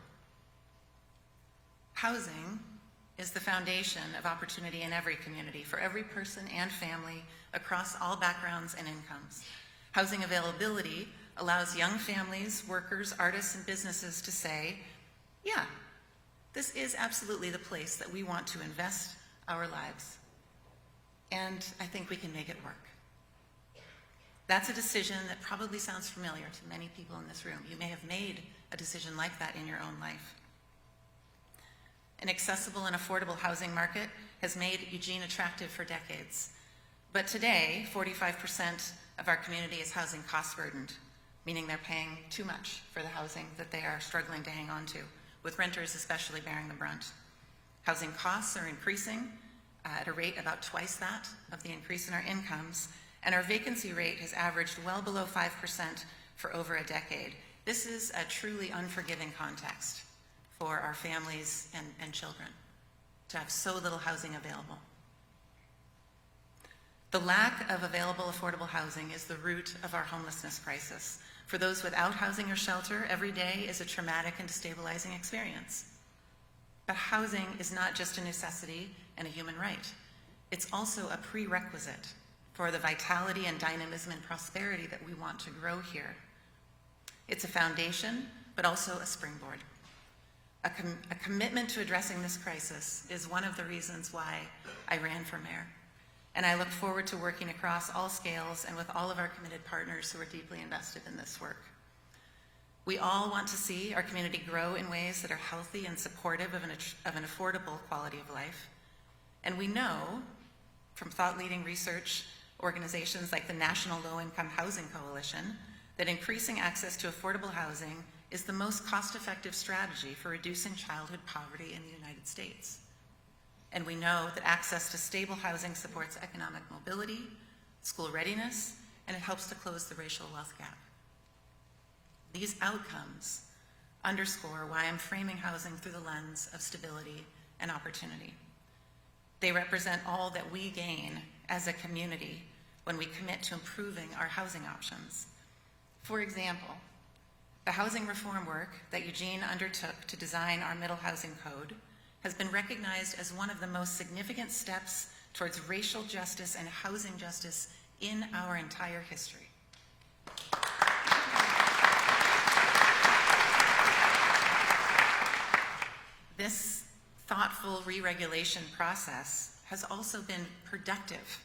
Housing is the foundation of opportunity in every community, for every person and family across all backgrounds and incomes. Housing availability allows young families, workers, artists, and businesses to say, yeah, this is absolutely the place that we want to invest our lives. And I think we can make it work. That's a decision that probably sounds familiar to many people in this room. You may have made a decision like that in your own life. An accessible and affordable housing market has made Eugene attractive for decades. But today, 45% of our community is housing cost burdened, meaning they're paying too much for the housing that they are struggling to hang on to, with renters especially bearing the brunt. Housing costs are increasing at a rate about twice that of the increase in our incomes, and our vacancy rate has averaged well below 5% for over a decade. This is a truly unforgiving context for our families and children to have so little housing available. The lack of available affordable housing is the root of our homelessness crisis. For those without housing or shelter, every day is a traumatic and destabilizing experience. But housing is not just a necessity and a human right. It's also a prerequisite for the vitality and dynamism and prosperity that we want to grow here. It's a foundation, but also a springboard. A commitment to addressing this crisis is one of the reasons why I ran for mayor. And I look forward to working across all scales and with all of our committed partners who are deeply invested in this work. We all want to see our community grow in ways that are healthy and supportive of an affordable quality of life. And we know from thought-leading research organizations like the National Low-Income Housing Coalition that increasing access to affordable housing is the most cost-effective strategy for reducing childhood poverty in the United States. And we know that access to stable housing supports economic mobility, school readiness, and it helps to close the racial wealth gap. These outcomes underscore why I'm framing housing through the lens of stability and opportunity. They represent all that we gain as a community when we commit to improving our housing options. For example, the housing reform work that Eugene undertook to design our middle housing code has been recognized as one of the most significant steps towards racial justice and housing justice in our entire history. This thoughtful re-regulation process has also been productive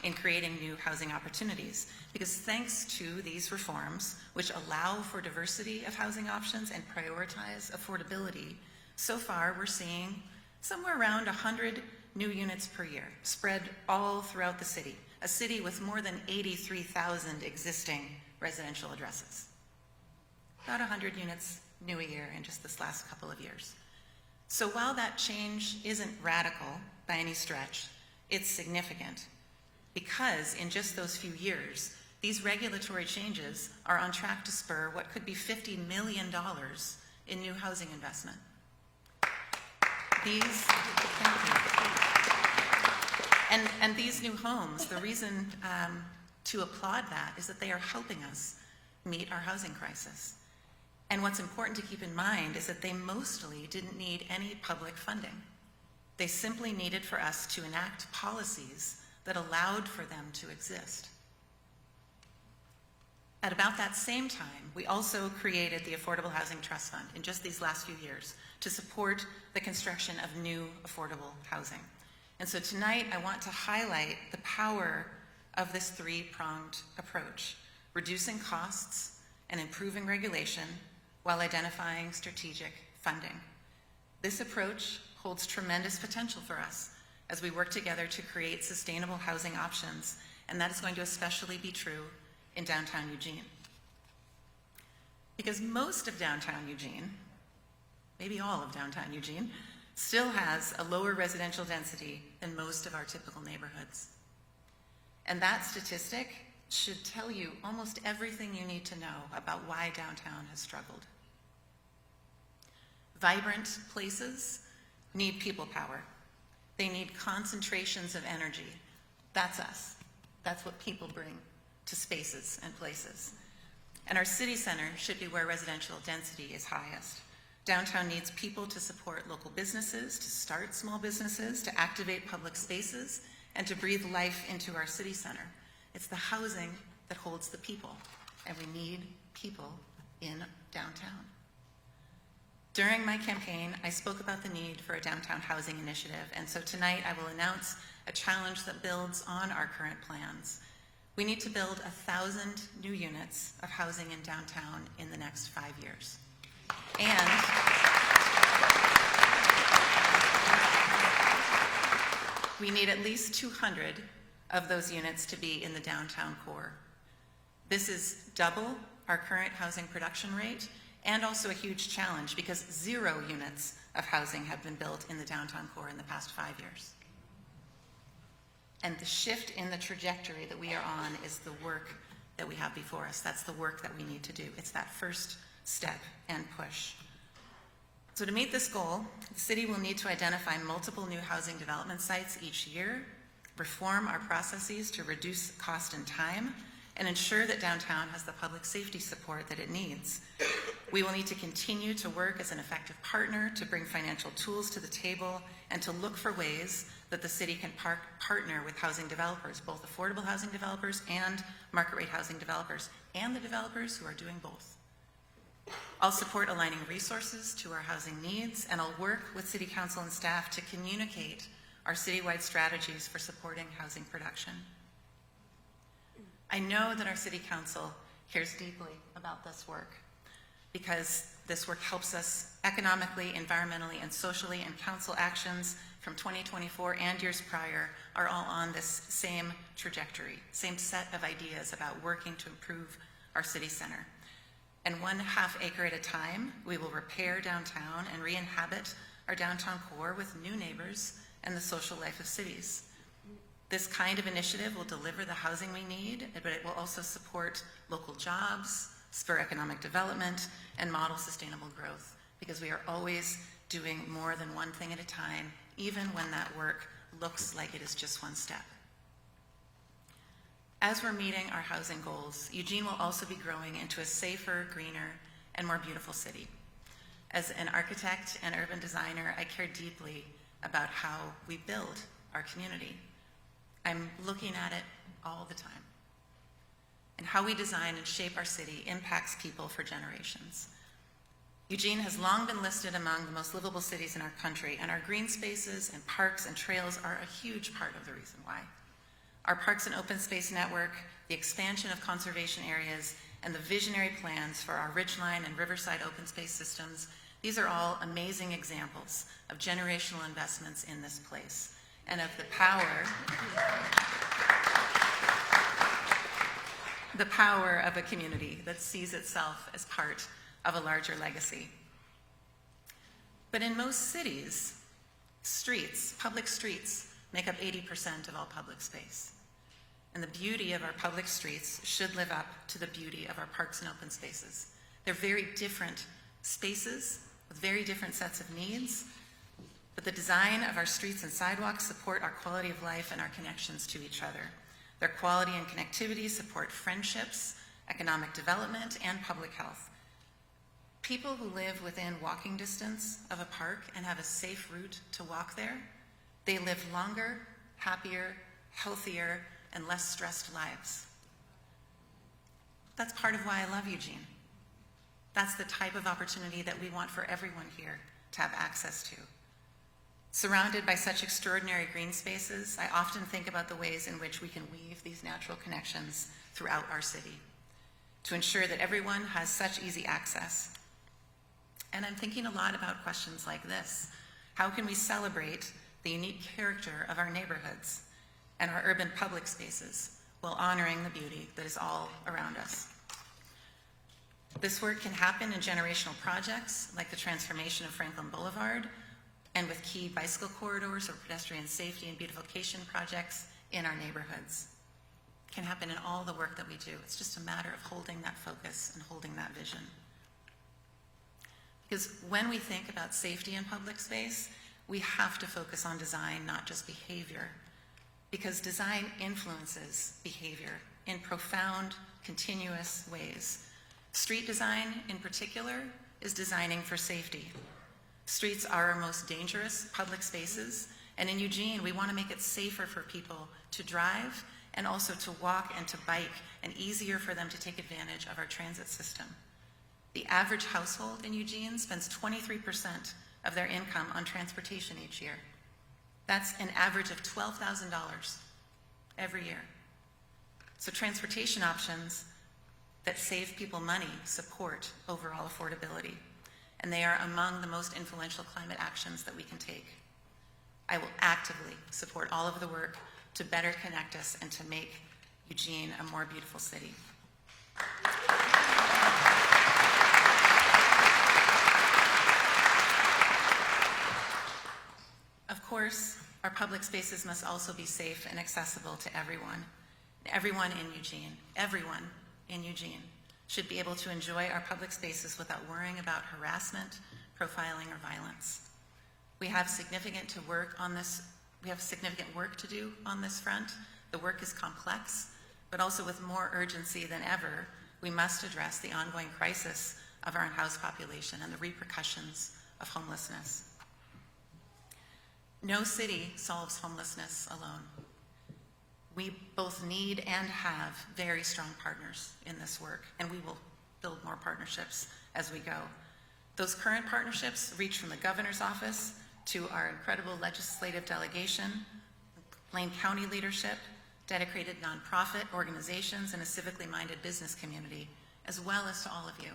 in creating new housing opportunities. Because thanks to these reforms, which allow for diversity of housing options and prioritize affordability, so far we're seeing somewhere around 100 new units per year, spread all throughout the city, a city with more than 83,000 existing residential addresses. About 100 units new a year in just this last couple of years. So while that change isn't radical by any stretch, it's significant because in just those few years, these regulatory changes are on track to spur what could be $50 million in new housing investment. And these new homes, the reason to applaud that is that they are helping us meet our housing crisis. And what's important to keep in mind is that they mostly didn't need any public funding. They simply needed for us to enact policies that allowed for them to exist. At about that same time, we also created the Affordable Housing Trust Fund in just these last few years to support the construction of new affordable housing. And so tonight I want to highlight the power of this three-pronged approach, reducing costs and improving regulation while identifying strategic funding. This approach holds tremendous potential for us as we work together to create sustainable housing options, and that is going to especially be true in downtown Eugene. Because most of downtown Eugene, maybe all of downtown Eugene, still has a lower residential density than most of our typical neighborhoods. And that statistic should tell you almost everything you need to know about why downtown has struggled. Vibrant places need people power. They need concentrations of energy. That's us. That's what people bring to spaces and places. And our city center should be where residential density is highest. Downtown needs people to support local businesses, to start small businesses, to activate public spaces, and to breathe life into our city center. It's the housing that holds the people, and we need people in downtown. During my campaign, I spoke about the need for a downtown housing initiative, and so tonight I will announce a challenge that builds on our current plans. We need to build 1,000 new units of housing in downtown in the next 5 years. And we need at least 200 of those units to be in the downtown core. This is double our current housing production rate and also a huge challenge because 0 units of housing have been built in the downtown core in the past 5 years. And the shift in the trajectory that we are on is the work that we have before us. That's the work that we need to do. It's that first step and push. So to meet this goal, the city will need to identify multiple new housing development sites each year, reform our processes to reduce cost and time, and ensure that downtown has the public safety support that it needs. We will need to continue to work as an effective partner to bring financial tools to the table and to look for ways that the city can partner with housing developers, both affordable housing developers and market rate housing developers, and the developers who are doing both. I'll support aligning resources to our housing needs, and I'll work with City Council and staff to communicate our citywide strategies for supporting housing production. I know that our City Council cares deeply about this work because this work helps us economically, environmentally, and socially, and council actions from 2024 and years prior are all on this same trajectory, same set of ideas about working to improve our city center. And 1/2 acre at a time, we will repair downtown and re-inhabit our downtown core with new neighbors and the social life of cities. This kind of initiative will deliver the housing we need, but it will also support local jobs, spur economic development, and model sustainable growth, because we are always doing more than one thing at a time, even when that work looks like it is just one step. As we're meeting our housing goals, Eugene will also be growing into a safer, greener, and more beautiful city. As an architect and urban designer, I care deeply about how we build our community. I'm looking at it all the time. And how we design and shape our city impacts people for generations. Eugene has long been listed among the most livable cities in our country, and our green spaces and parks and trails are a huge part of the reason why. our parks and open space network, the expansion of conservation areas, and the visionary plans for our Ridgeline and Riverside open space systems, these are all amazing examples of generational investments in this place and of the power of a community that sees itself as part of a larger legacy. But in most cities, public streets, make up 80% of all public space. And the beauty of our public streets should live up to the beauty of our parks and open spaces. They're very different spaces with very different sets of needs, but the design of our streets and sidewalks support our quality of life and our connections to each other. Their quality and connectivity support friendships, economic development, and public health. People who live within walking distance of a park and have a safe route to walk there, they live longer, happier, healthier, and less stressed lives. That's part of why I love Eugene. That's the type of opportunity that we want for everyone here to have access to. Surrounded by such extraordinary green spaces, I often think about the ways in which we can weave these natural connections throughout our city to ensure that everyone has such easy access. And I'm thinking a lot about questions like this. How can we celebrate the unique character of our neighborhoods and our urban public spaces while honoring the beauty that is all around us? This work can happen in generational projects like the transformation of Franklin Boulevard and with key bicycle corridors or pedestrian safety and beautification projects in our neighborhoods. It can happen in all the work that we do. It's just a matter of holding that focus and holding that vision. Because when we think about safety in public space, we have to focus on design, not just behavior. Because design influences behavior in profound, continuous ways. Street design, in particular, is designing for safety. Streets are our most dangerous public spaces, and in Eugene, we want to make it safer for people to drive and also to walk and to bike, and easier for them to take advantage of our transit system. The average household in Eugene spends 23% of their income on transportation each year. That's an average of $12,000 every year. So transportation options that save people money support overall affordability, and they are among the most influential climate actions that we can take. I will actively support all of the work to better connect us and to make Eugene a more beautiful city. Of course, our public spaces must also be safe and accessible to everyone. Everyone in Eugene should be able to enjoy our public spaces without worrying about harassment, profiling, or violence. We have significant work to do on this front. The work is complex, but also with more urgency than ever, we must address the ongoing crisis of our unhoused population and the repercussions of homelessness. No city solves homelessness alone. We both need and have very strong partners in this work, and we will build more partnerships as we go. Those current partnerships reach from the governor's office to our incredible legislative delegation, Lane County leadership, dedicated nonprofit organizations, and a civically minded business community, as well as to all of you.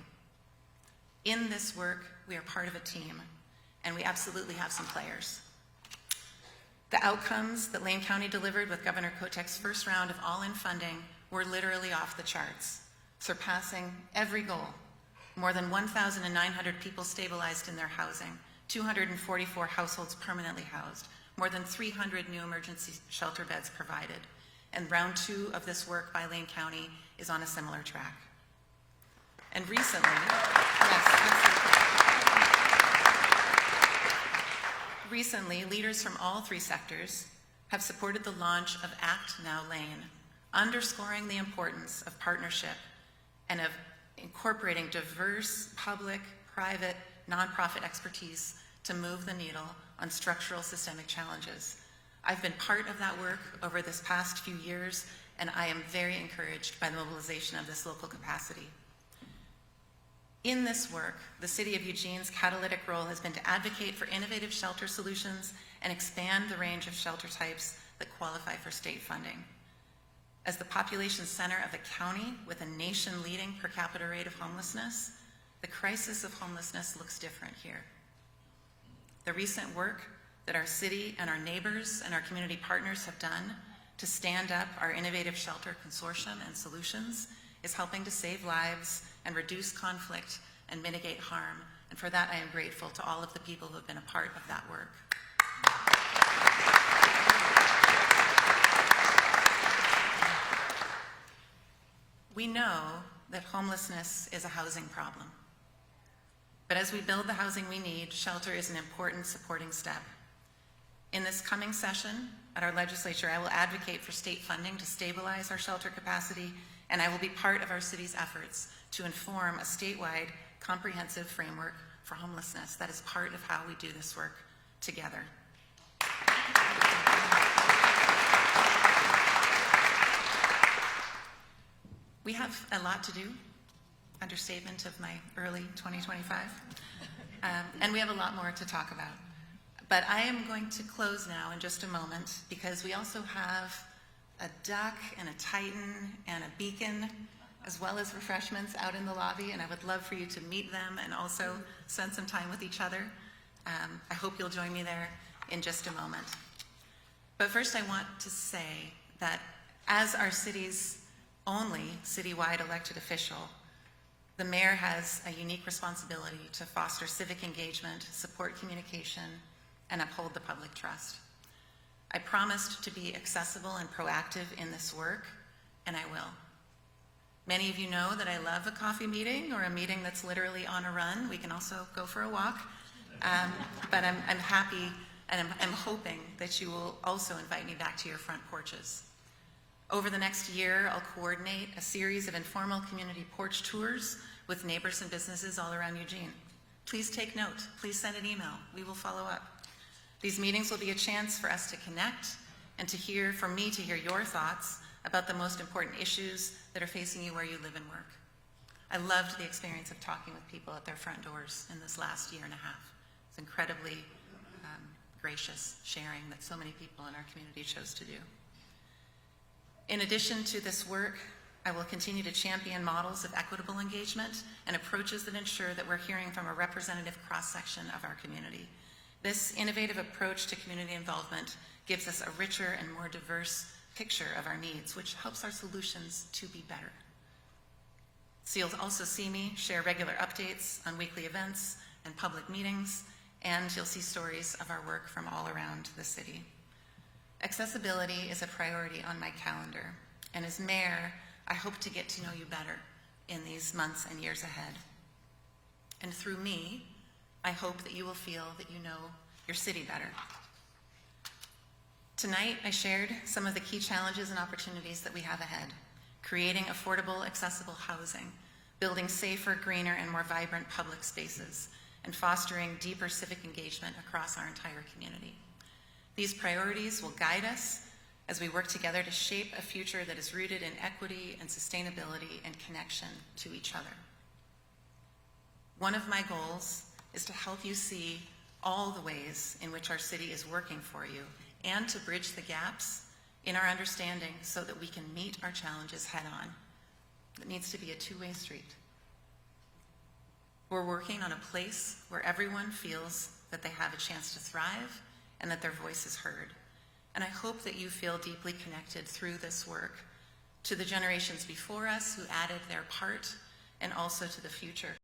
In this work, we are part of a team, and we absolutely have some players. The outcomes that Lane County delivered with Governor Kotek's first round of all-in funding were literally off the charts, surpassing every goal. More than 1,900 people stabilized in their housing, 244 households permanently housed, more than 300 new emergency shelter beds provided, and round 2 of this work by Lane County is on a similar track. And recently, Recently, leaders from all 3 sectors have supported the launch of Act Now Lane, underscoring the importance of partnership and of incorporating diverse public, private, nonprofit expertise to move the needle on structural systemic challenges. I've been part of that work over this past few years, and I am very encouraged by the mobilization of this local capacity. In this work, the City of Eugene's catalytic role has been to advocate for innovative shelter solutions and expand the range of shelter types that qualify for state funding. As the population center of a county with a nation-leading per capita rate of homelessness, the crisis of homelessness looks different here. The recent work that our city and our neighbors and our community partners have done to stand up our innovative shelter consortium and solutions is helping to save lives and reduce conflict and mitigate harm. And for that, I am grateful to all of the people who have been a part of that work. We know that homelessness is a housing problem. But as we build the housing we need, shelter is an important supporting step. In this coming session at our legislature, I will advocate for state funding to stabilize our shelter capacity, and I will be part of our city's efforts to inform a statewide comprehensive framework for homelessness. That is part of how we do this work together. We have a lot to do, understatement of my early 2025, and we have a lot more to talk about. But I am going to close now in just a moment because we also have a duck and a titan and a beacon, as well as refreshments out in the lobby, and I would love for you to meet them and also spend some time with each other. I hope you'll join me there in just a moment. But first I want to say that as our city's only citywide elected official, the mayor has a unique responsibility to foster civic engagement, support communication, and uphold the public trust. I promised to be accessible and proactive in this work, and I will. Many of you know that I love a coffee meeting or a meeting that's literally on a run. We can also go for a walk. But I'm happy and I'm hoping that you will also invite me back to your front porches. Over the next year, I'll coordinate a series of informal community porch tours with neighbors and businesses all around Eugene. Please take note. Please send an email. We will follow up. These meetings will be a chance for us to connect and for me to hear your thoughts about the most important issues that are facing you where you live and work. I loved the experience of talking with people at their front doors in this last year and a half. It's incredibly gracious sharing that so many people in our community chose to do. In addition to this work, I will continue to champion models of equitable engagement and approaches that ensure that we're hearing from a representative cross-section of our community. This innovative approach to community involvement gives us a richer and more diverse picture of our needs, which helps our solutions to be better. So you'll also see me share regular updates on weekly events and public meetings, and you'll see stories of our work from all around the city. Accessibility is a priority on my calendar, and as mayor, I hope to get to know you better in these months and years ahead. And through me, I hope that you will feel that you know your city better. Tonight, I shared some of the key challenges and opportunities that we have ahead: creating affordable, accessible housing, building safer, greener, and more vibrant public spaces, and fostering deeper civic engagement across our entire community. These priorities will guide us as we work together to shape a future that is rooted in equity and sustainability and connection to each other. One of my goals is to help you see all the ways in which our city is working for you and to bridge the gaps in our understanding so that we can meet our challenges head on. It needs to be a two-way street. We're working on a place where everyone feels that they have a chance to thrive and that their voice is heard. And I hope that you feel deeply connected through this work to the generations before us who added their part and also to the future